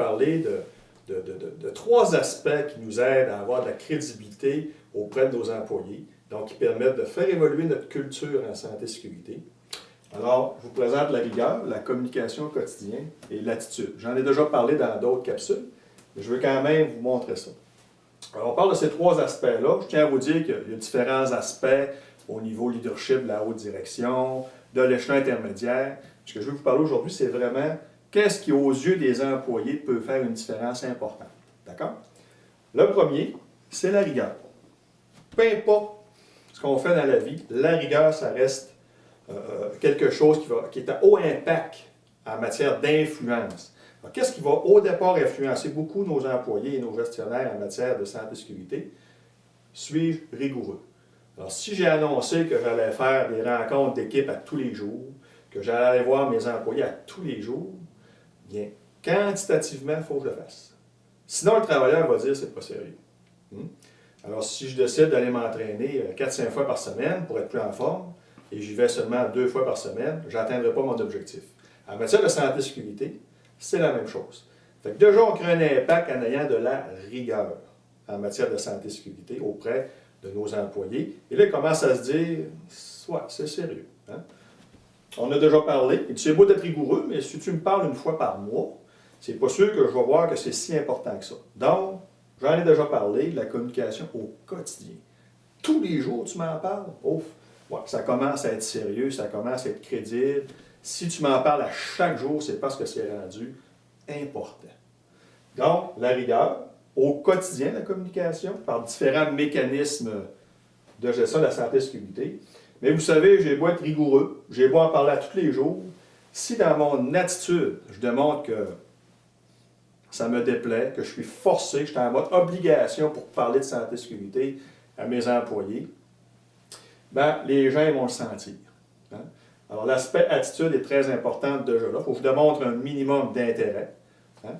parler de trois aspects qui nous aident à avoir de la crédibilité auprès de nos employés, donc qui permettent de faire évoluer notre culture en santé et sécurité. Alors, je vous présente la rigueur, la communication au quotidien et l'attitude. J'en ai déjà parlé dans d'autres capsules, mais je veux quand même vous montrer ça. Alors, on parle de ces trois aspects-là. Je tiens à vous dire qu'il y a différents aspects au niveau leadership de la haute direction, de l'échelon intermédiaire. Ce que je veux vous parler aujourd'hui, c'est vraiment qu'est-ce qui, aux yeux des employés, peut faire une différence importante. D'accord? Le premier, c'est la rigueur. Peu importe ce qu'on fait dans la vie, la rigueur, ça reste quelque chose qui est à haut impact en matière d'influence. Qu'est-ce qui va au départ influencer beaucoup nos employés et nos gestionnaires en matière de santé et sécurité? Suis-je rigoureux? Alors, si j'ai annoncé que j'allais faire des rencontres d'équipe à tous les jours, que j'allais aller voir mes employés à tous les jours, bien, quantitativement, il faut que je le fasse. Sinon, le travailleur va dire que ce n'est pas sérieux. Alors, si je décide d'aller m'entraîner 4-5 fois par semaine pour être plus en forme, et j'y vais seulement 2 fois par semaine, je n'atteindrai pas mon objectif. En matière de santé et sécurité, c'est la même chose. Fait que déjà, on crée un impact en ayant de la rigueur en matière de santé et sécurité auprès de nos employés. Et là, ils commencent à se dire, ouais, c'est sérieux. Hein? On a déjà parlé, et c'est beau d'être rigoureux, mais si tu me parles une fois par mois, c'est pas sûr que je vais voir que c'est si important que ça. Donc, j'en ai déjà parlé, la communication au quotidien. Tous les jours, tu m'en parles? Ouf! Ouais, ça commence à être sérieux, ça commence à être crédible. Si tu m'en parles à chaque jour, c'est parce que c'est rendu important. Donc, la rigueur, au quotidien, la communication, par différents mécanismes de gestion de la santé et sécurité. Mais vous savez, j'ai beau être rigoureux, j'ai beau en parler à tous les jours, si dans mon attitude, je démontre que ça me déplaît, que je suis forcé, que je suis en mode obligation pour parler de santé et sécurité à mes employés, ben, les gens vont le sentir. Hein? Alors, l'aspect attitude est très important déjà là. Il faut que je démontre un minimum d'intérêt. Hein?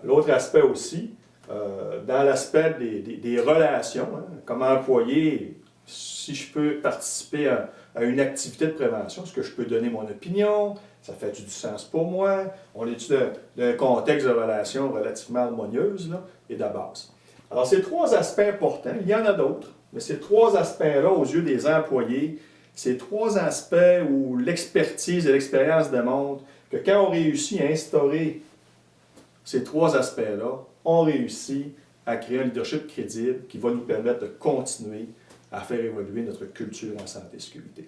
L'autre aspect aussi, dans l'aspect des relations, hein, comme employé, si je peux participer à une activité de prévention, est-ce que je peux donner mon opinion? Ça fait du sens pour moi? On est d'un contexte de relation relativement harmonieuse là, et de base. Alors, ces trois aspects importants, il y en a d'autres, mais ces trois aspects-là, aux yeux des employés, ces trois aspects où l'expertise et l'expérience démontrent que quand on réussit à instaurer ces trois aspects-là, on réussit à créer un leadership crédible qui va nous permettre de continuer à faire évoluer notre culture en santé et sécurité.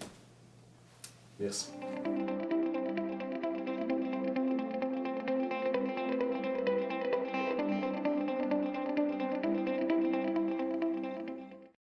Merci.